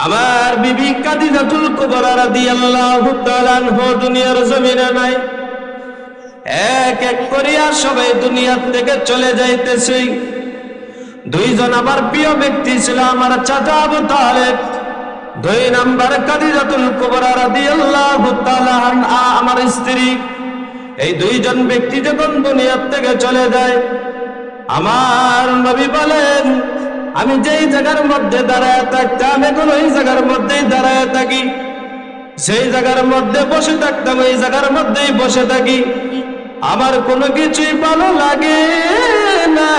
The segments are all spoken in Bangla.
আমার বিবি খাদিজাতুল কুবরা রাদিয়াল্লাহু তাআলা আনহা দুনিয়ার জমিনে নাই। এক এক করিয়া সবাই দুনিয়া থেকে চলে যাইতেছে। দুইজন আমার প্রিয় ব্যক্তি ছিল আমার চাচা আবু তালেব, দুই নাম্বার খাদিজাতুল কুবরা রাদিয়াল্লাহু তাআলা আনহা আমার স্ত্রী। এই দুইজন ব্যক্তি যখন দুনিয়া থেকে চলে যায়, আমার নবী বলেন, আমি যেই জায়গার মধ্যে দাঁড়ায় থাকতাম এখন ওই জায়গার মধ্যেই দাঁড়ায় থাকি, সেই জায়গার মধ্যে বসে থাকতাম ওই জায়গার মধ্যেই বসে থাকি। আমার কোনো কিছুই ভালো লাগে না,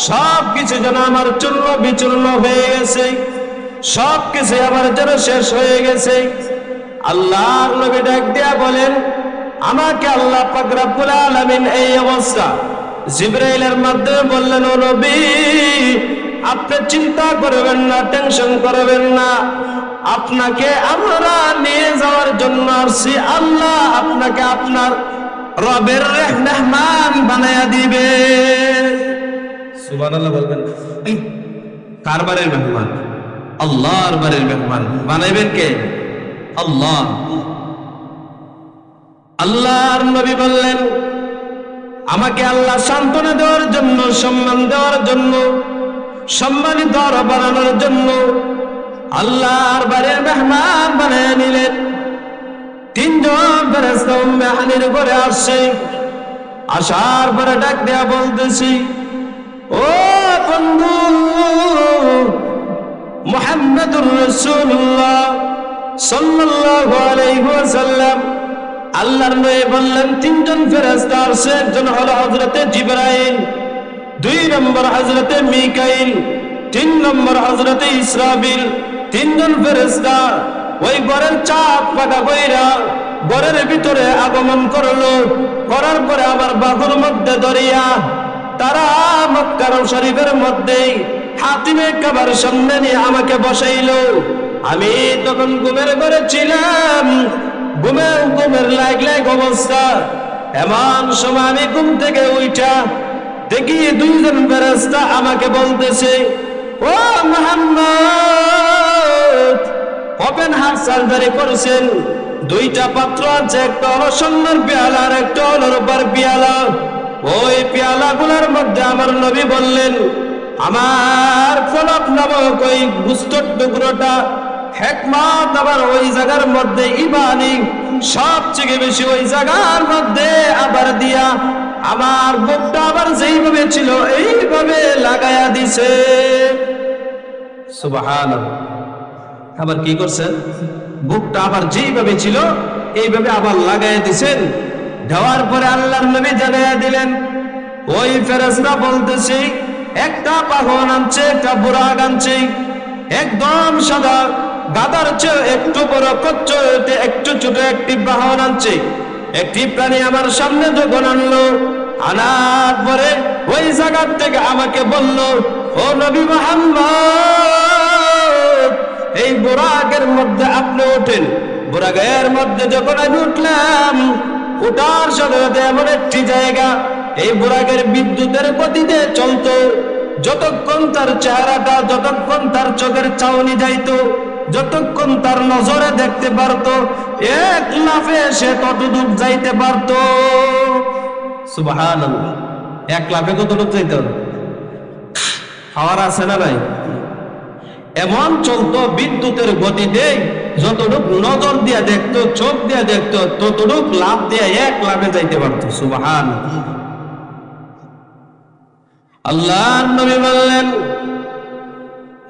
সব কিছু যেন আমার চূর্ণ বিচূর্ণ হয়ে গেছে, সব কিছু আমার যেন শেষ হয়ে গেছে। আল্লাহর নবী ডাক দিয়া বলেন, আমাকে আল্লাহ পাক রব্বুল আলামিন এই অবস্থা জিবরাইলের মাধ্যমে বললেন, ও নবী আপনি চিন্তা করবেন না, টেনশন করবেন না, আপনাকে আমরা নিয়ে যাওয়ার জন্য আসছি। আল্লাহ আপনাকে আপনার রবের মেহমান বানায়া দিবে। সুবহানাল্লাহ বলবেন। কার বাড়ির মেহমান? আল্লাহর বাড়ির মেহমান বানাইবেন কে? আল্লাহ। আল্লাহর নবী বললেন, আমাকে আল্লাহ সান্ত্বনা দেওয়ার জন্য, সম্মান দেওয়ার জন্য, সম্মানিত বানানোর জন্য আল্লাহর বাড়ির মেহমান বানিয়ে নিলেন। তিনজন ফেরেশতা উম্মে হানির ঘরে আসছে। আসার পরে ডাক দেয়া বলতেছি, ও বন্ধু মুহাম্মদুর রাসূলুল্লাহ সাল্লাল্লাহু আলাইহি ওয়াসাল্লাম, আল্লাহর নবী বললেন তিনজন ফেরেশতা আসছে। একজন হলো হযরতে জিবরাইল, দুই নম্বর হযরতে মিকাইল, তিন নম্বর হযরতে ইসরাফিল। তিনজন ফেরেশতা ওই ঘরের চাপ পাকা কইরা ঘরের ভিতরে আগমন করলো। করার পরে আমার বাহুর মধ্যে ধরিয়া তারা মক্কা শরীফের মধ্যে হাতিমে কাবার সামনে নিয়ে আমাকে বসাইলো। আমি তখন ঘুমের ঘরে ছিলাম, ঘুমের লাগ অবস্থা। এমন সময় আমি ঘুম থেকে উঠা দেখি দুইজন ফেরেশতা আমাকে বলতেছে, ও মুহাম্মদ, ওপেন হার্ট সার্জারি করেছেন, দুইটা পাত্র আছে, একটা হলো সোনার পেয়ালা আর একটা হলো রূপার পেয়ালা। ওই পেয়ালাগুলোর মধ্যে আমার নবী বললেন, আমার ফলক নামক ওই গুস্তর টুকরোটা হেকমত আবার ওই জায়গার মধ্যে ইমানি সবচেয়ে বেশি ওই জায়গার মধ্যে আবার দিয়া আমার বুকটা আবার যেইভাবে ছিল এইভাবে লাগায়া দিছে। সুবহানাল্লাহ। আবার কি করছেন? বুকটা আবার যেইভাবে ছিল এইভাবে আবার লাগায়া দিছেন। দেওয়ার পরে আল্লাহর নবী জানাইয়া দিলেন, ওই ফেরেশতা বলতেছি, একটা পাগল আনছে, একটা বুরাক আনছে, একদম সাদা, গাদার চেয়ে একটু বড়, কচ্ছপে একটু ছোট একটি বাহন আনছে। একটি প্রাণী আমার সামনে যখন আনলো, আনার পরে ওই জায়গা থেকে আমাকে বলল, ও নবী মুহাম্মদ, এই বুরাকের মধ্যে আপনি ওঠেন। বুরাকের মধ্যে যখন আমি উঠলাম, ওঠার সাথে সাথে এমন একটি জায়গা, এই বুরাকের বিদ্যুতের গতিতে চলতো। যতক্ষণ তার চেহারাটা, যতক্ষণ তার চোখের চাউনি যাইতো, যতক্ষণ তার নজরে দেখতে পারতো, এক লাফে সে ততদূর যাইতে পারতো। সুবহানাল্লাহ। এক লাফে কতটুকু যাইতো? হাওয়ার আছে না ভাই? এমন চলতো বিদ্যুতের গতিতে, যতটুকু নজর দিয়া দেখতো, চোখ দিয়া দেখতো, ততটুকু লাফ দিয়া এক লাফে যাইতে পারতো। সুবহানাল্লাহ। আল্লাহর নবী বললেন,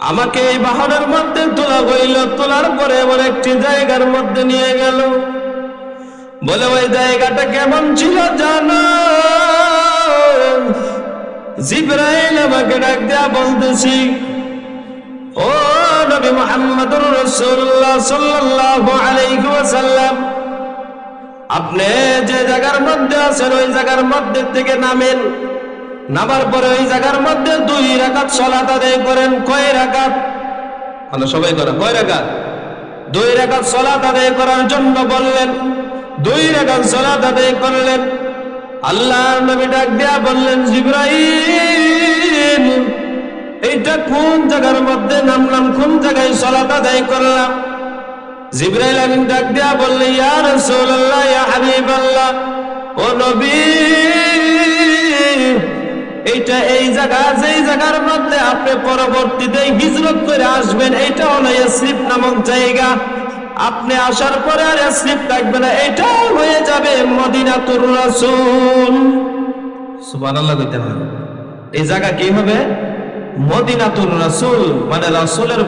আমাকে এই বাহনের মধ্যে তোলা হইল। তোলার পরে এমন একটি জায়গার মধ্যে নিয়ে গেল। বলে ওই জায়গাটা কেমন ছিল জানো? জিবরাইল আমাকে ডাক দেয়া বলতেছি, ও নবী মুহাম্মদুর রাসূলুল্লাহ সাল্লাল্লাহু আলাইহি ওয়াসাল্লাম, আপনি যে জায়গার মধ্যে আছেন ওই জায়গার মধ্যে থেকে নামেন। নামার পরে ওই জায়গার মধ্যে 2 রাকাত সালাত আদায় করেন। কয় রাকাত? আমরা সবাই করেন কয় রাকাত? 2 রাকাত সালাত আদায় করার জন্য বললেন। 2 রাকাত সালাত আদায় করলেন। আল্লাহর নবী ডাক দিয়া বললেন, জিবরাইল, এইটা কোন জায়গার মধ্যে নামলাম, কোন জায়গায় সালাত আদায় করলাম? জিবরাইল আমিন ডাক দিয়া বললেন, ইয়া রাসূলুল্লাহ, ইয়া হাবিবাল্লাহ, ও নবী, এইটা এই জায়গা, যেই জায়গার মধ্যে আপনি পরবর্তীতে হিজরত করে আসবেন, এটা হলো ইয়াসরিব নামক জায়গা। আপনি আসার পরে আর ইয়াসরিব থাকবে না, এটা হয়ে যাবে মদিনাতুর রাসূল। সুবহানাল্লাহ কইতে হবে। এই জায়গা কি হবে? মদিনাতুর রাসূল, মানে রাসূলের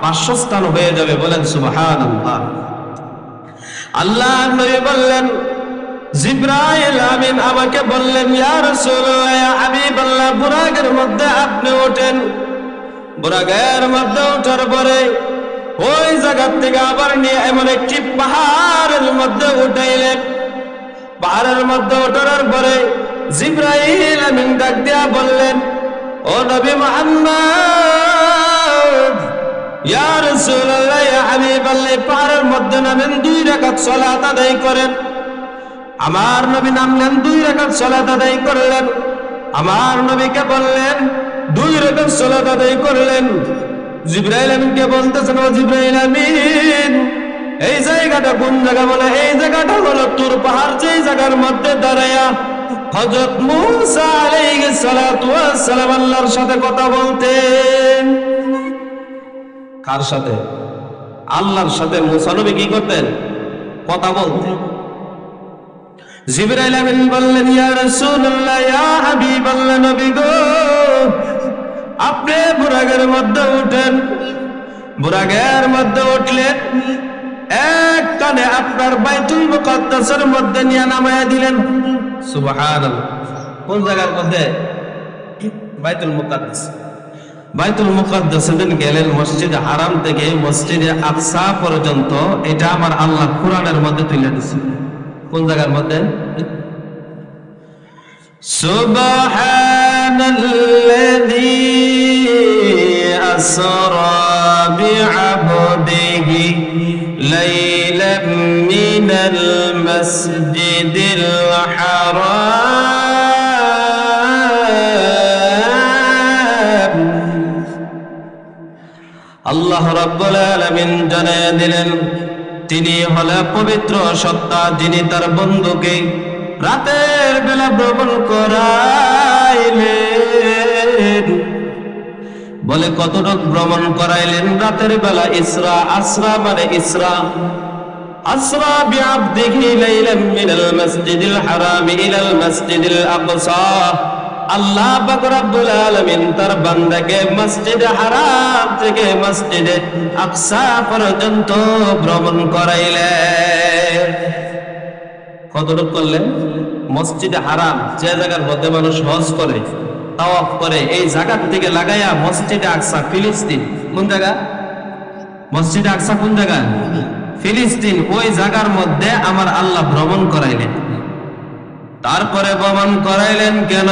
বাসস্থান হয়ে যাবে। বলেন সুবহানাল্লাহ। আল্লাহ নবী বললেন, জিবরাইল আমিন আমাকে বললেন, ইয়া রাসূলুল্লাহ, ইয়া হাবিবাল্লাহ, বুরাকের মধ্যে আপনি ওঠেন। বুরাকের মধ্যে ওঠার পরে ওই জায়গা থেকে আবার নিয়ে এমন একটি পাহাড়ের মধ্যে উঠাইলেন। পাহাড়ের মধ্যে ওঠার পরে জিবরাইল আমিন ডাক দিয়া বললেন, ও নবী মুহাম্মদ, ইয়া রাসূলুল্লাহ, ইয়া হাবিবাল্লাহ, পাহাড়ের মধ্যে নামেন, 2 রাকাত সালাত আদায় করেন। আমার নবী নামলেন, 2 রাকাত সালাত আদায় করলেন। আমার নবীকে বললেন, 2 রাকাত সালাত আদায় করলেন। জিবরাইল আমিনকে বলতেছেন, ও জিবরাইল আমিন, এই জায়গাটা কোন জায়গা? বলে, এই জায়গাটা হলো তুর পাহাড়, যেই জায়গার মধ্যে দাঁড়ায়া হযরত মূসা আলাইহিস সালাতু ওয়াস সালাম আল্লাহর সাথে কথা বলতেন। কার সাথে? আল্লাহর সাথে মূসা নবী কি করতেন? কথা বলতেন। জিবরাইল আমিন বললেন, ইয়া রাসূলুল্লাহ, ইয়া হাবিবাল্লাহ, নবী গো, আপনি বুরাকের মধ্যে উঠেন। বুরাকের মধ্যে উঠলেন, এক টানে আপনার বাইতুল মুকাদ্দাসের মধ্যে নিয়ে নামায়া দিলেন। সুবহানাল্লাহ। কোন জায়গার মধ্যে? বাইতুল মুকাদ্দাস। বাইতুল মুকাদ্দাসে দিন গেলেন, মসজিদে হারাম থেকে মসজিদে আকসা পর্যন্ত, এটা আমার আল্লাহ কুরআনের মধ্যে তুলে দিয়েছে। কোন জায়গার মধ্যে? সুবহানাল্লাযী আসরা বিআবদিহি লাইলাম মিনাল মাসজিদিল হারাম। আল্লাহ রাব্বুল আলামিন জানায়া দিলেন, তিনি হলেন পবিত্র সত্তা, যিনি তার বন্ধুকে রাতের বেলা ভ্রমণ করাইলেন। বলে, কতটুকু ভ্রমণ করাইলেন? রাতের বেলা ইসরা, আসরা মানে ইসরা, আসরা বিআবদিহি লাইলাম মিনাল মাসজিদিল হারাম ইলাল মাসজিদিল আকসা। আল্লাহ পাক রব্বুল আলামিন তার বান্দাকে মসজিদে হারাম থেকে মসজিদে আকসা পর্যন্ত ভ্রমণ করাইলেন। কতটুকু করলেন? মসজিদে হারাম, যে জায়গার মধ্যে মানুষ হজ করে, তাওয়াফ করে, এই জায়গার থেকে লাগাইয়া মসজিদে আকসা, ফিলিস্তিন। কোন জায়গা? মসজিদে আকসা কোন জায়গা? ফিলিস্তিন। ওই জায়গার মধ্যে আমার আল্লাহ ভ্রমণ করাইলেন। তারপরে ভ্রমণ করাইলেন কেন?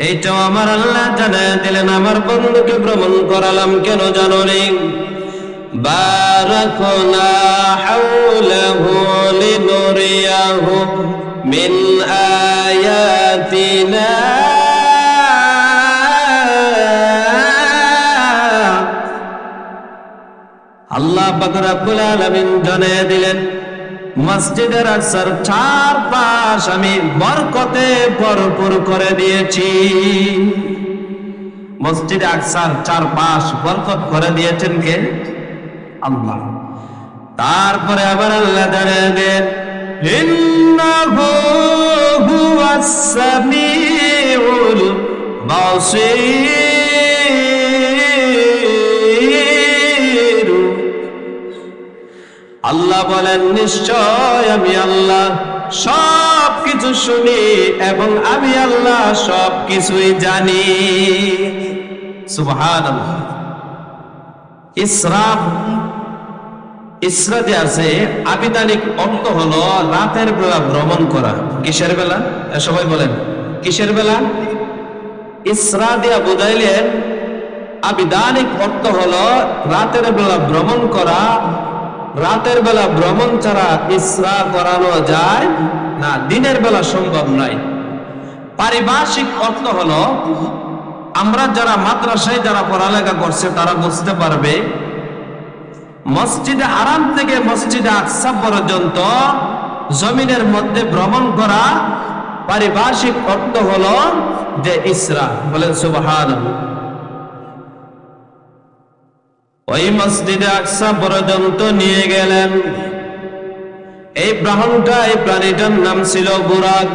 এইটাও আমার আল্লাহ জানায় দিলেন, আমার বন্ধুকে ভ্রমণ করালাম কেন জানো নি? বারাকনা হাওলাহু লিনুরিয়াহু মিন আয়াতিনা। আল্লাহ পাক রব্বুল আলামিন জানায় দিলেন, মসজিদের আকসার চারপাশ আমি বরকতে ভরপুর করে দিয়েছি। মসজিদে আকসার চারপাশ বরকত করে দিয়েছেন কে? আল্লাহ। তারপরে আবার আল্লাহ জানিয়ে দেন, ইন্নাহু হুয়াস সামিউল বাসীর। আল্লাহ বলেন, নিশ্চয় আমি আল্লাহ সব কিছু শুনি এবং আমি আল্লাহ সব কিছুই জানি। সুবহানাল্লাহ। ইসরা, ইসরা যে আছে, আবিধানিক অর্থ হলো রাতের বেলা ভ্রমণ করা। কিসের বেলা? সবাই বলেন, কিসের বেলা? ইসরা দিয়া বুঝাইলেন, আবিধানিক অর্থ হলো রাতের বেলা ভ্রমণ করা। রাতের বেলা ভ্রমণ ছাড়া ইসরা করানো যায় না, দিনের বেলা সম্ভব নয়। পারিভাষিক অর্থ হলো আমরা যারা মাদ্রাসায় যারা পড়ালেখা করছে তারা বুঝতে পারবে, মসজিদে হারাম থেকে মসজিদে আকসা পর্যন্ত জমিনের মধ্যে ভ্রমণ করা পারিভাষিক অর্থ হলো যে ইসরা। বলেন সুবহানাল্লাহ। ওই মসজিদে আকসা পর্যন্ত নিয়ে গেলেন। এই ব্রাহ্মণটা, এই প্রাণীটার নাম ছিল বুরাক।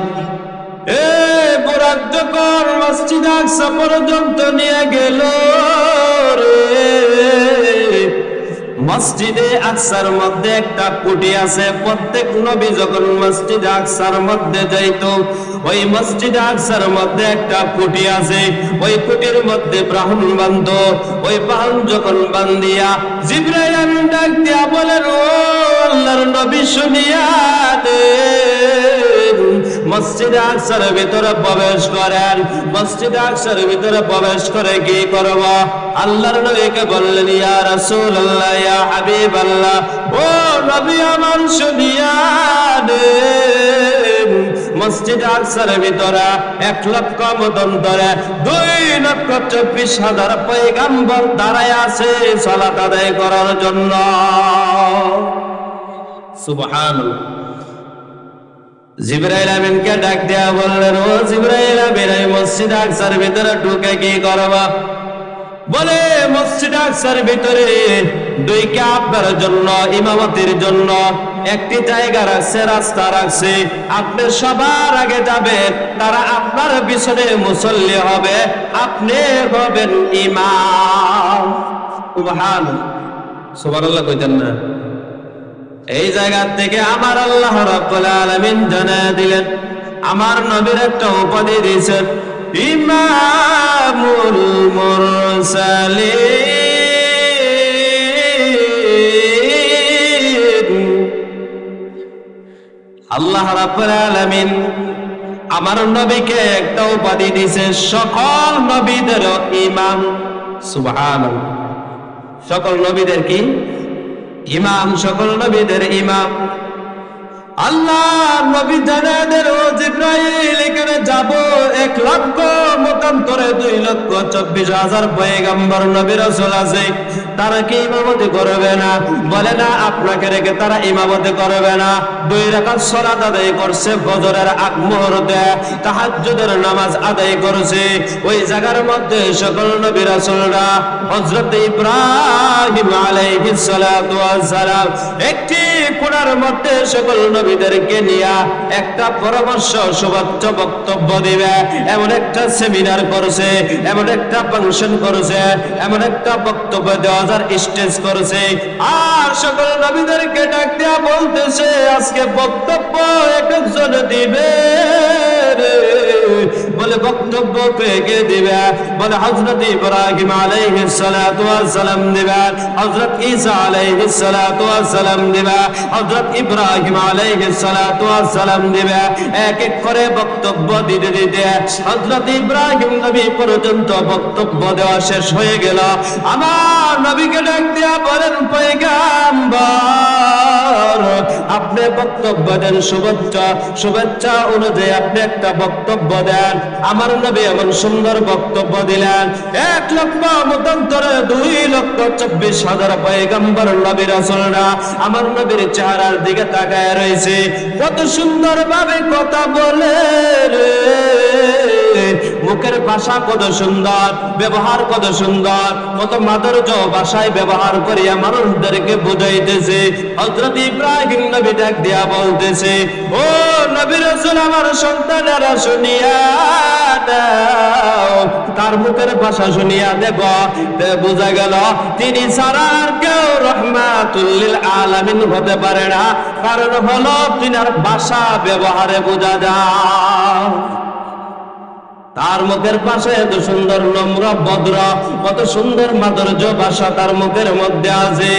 বুরাক যখন মসজিদে আকসা পর্যন্ত নিয়ে গেল মসজিদে আকসার মধ্যে একটা কুটি আছে। প্রত্যেক নবী যখন মসজিদে আকসার মধ্যে যাইত, ওই মসজিদে আকসার মধ্যে একটা কুটি আছে। ওই কুটির মধ্যে ব্রাহ্মণ বান্ধ। ওই ব্রাহ্মণ যখন বান্ধিয়া জিবরাইল আমিন ডাক দিয়া বলেন, ও আল্লাহর নবী শুনিয়া দেন। মসজিদে আকসার ভিতরে প্রবেশ করেন। মসজিদে আকসার ভিতরে প্রবেশ করে কি করব? আল্লাহর নবীকে বললেন, ইয়া রাসূলুল্লাহ, ইয়া হাবিবাল্লাহ, ও নবী আমার শুনিয়া দেন। মসজিদে আকসার ভিতরে 1,00,000 মতান্তরে 2,24,000 পয়গম্বর দাঁড়ায় আছে সালাত আদায় করার জন্য। সুবহানাল্লাহ। জিবরাইল আমিনকে ডাক দেয়া বললেন, ও জিবরাইল আমিন, এই মসজিদ আকসার ভিতরে ঢুকে কি করবা? বলে, মসজিদ আকসার ভিতরে 2 কাবার জন্য, ইমামতির জন্য একটি জায়গা রাখছে, রাস্তা রাখছে। আপনি সবার আগে যাবেন, তারা আপনার পিছনে মুসল্লি হবে, আপনি হবেন ইমাম। সুবহানাল্লাহ। সুবহানাল্লাহ কইতেন না? এই জায়গা থেকে আমার আল্লাহ রাব্বুল আলামিন জানায় দিলেন, আমার নবীর একটা উপাধি দিয়েছেন, ইমামুল মুরসালিন। আল্লাহ রাব্বুল আলামিন আমার নবীকে একটা উপাধি দিয়েছে, সকল নবীদের ইমাম। সুবহানাল্লাহ। সকল নবীদের কি ইমাম? সকল নবীদের ইমাম। আল্লাহ নবী জানাদের, ও জিবরাইল, এখানে যাব 1,00,000 মতান্তরে 2,24,000 পয়গম্বর নবী রাসূল আছে, তারা কি ইমামতি করবে না? বলে না, আপনাকে রেখে তারা ইমামতি করবে না। 2 রাকাত সালাত আদায় করছে, ফজরের আগ মুহূর্তে তাহাজ্জুদের নামাজ আদায় করছে। ওই জায়গার মধ্যে সকল নবী রাসূলরা, হযরত ইব্রাহিম আলাইহিস সালাতু ওয়াস সালাম একটি কোণার মধ্যে সকল নবীদেরকে নিয়ে একটা পরামর্শ সুবাচ্য বক্তব্য দিবে, এমন একটা সেমিনার করছে, এমন একটা ফাংশন করছে, এমন একটা বক্তব্য দেওয়ার স্টেজ করছে। আর সকল নবীদেরকে ডাক দেয়া বলতেছে, আজকে বক্তব্য একজন দিবে। বলে, বক্তব্য কে দিবে? বলে, হযরত ইব্রাহিম আলাইহিস সালাতু ওয়াস সালাম দিবে, হযরত ঈসা আলাইহিস সালাতু ওয়াস সালাম দিবে, হযরত ইব্রাহিম আলাইহিস সালাতু ওয়াস সালাম দিবে। এক এক করে বক্তব্য দিতে দিতে হযরত ইব্রাহিম নবী পর্যন্ত বক্তব্য দেওয়া শেষ হয়ে গেল। আমার নবীকে ডাক দিয়া বলেন, পয়গম্বর, আপনি বক্তব্য দেন, শুভেচ্ছা অনুযায়ী আপনি একটা বক্তব্য দেন। আমার নবী এমন সুন্দর বক্তব্য দিলেন, 1,00,000 মতান্তরে 2,24,000 পয়গম্বর নবী রাসূলরা আমার নবীর চেহারার দিকে তাকায় রয়েছে। কত সুন্দর ভাবে কথা বলে রে, মুখের ভাষা কত সুন্দর, ব্যবহার কত সুন্দর, কত মাধুর্য ভাষায় ব্যবহার করিয়া মানুষদেরকে বুঝাইতেছে। হযরত ইব্রাহিম নবী ডাক দিয়া বলতেছে, ও নবী রাসূল, আমার সন্তানেরা শুনিয়া দাও। তার মুখের ভাষা শুনিয়া দেব, বোঝা গেল তিনি ছাড়া আর কেউ রহমাতুল লিল আলামিন হতে পারে না। কারণ হলো তিনার ভাষা ব্যবহারে বোঝা যায়। তার মুখের ভাষা এত সুন্দর, নম্র, ভদ্র, কত সুন্দর মাধুর্য ভাষা তার মুখের মধ্যে আছে।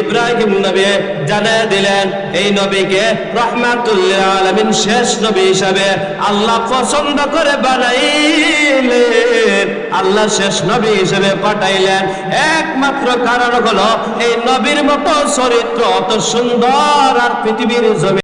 ইব্রাহিম নবী জানিয়ে দিলেন, এই নবীকে রাহমাতুল লিল আলামিন শেষ নবী হিসাবে আল্লাহ পছন্দ করে বানাইলেন, আল্লাহ শেষ নবী হিসেবে পাঠাইলেন। একমাত্র কারণ হলো এই নবীর মতো চরিত্র অত সুন্দর আর পৃথিবীর জমি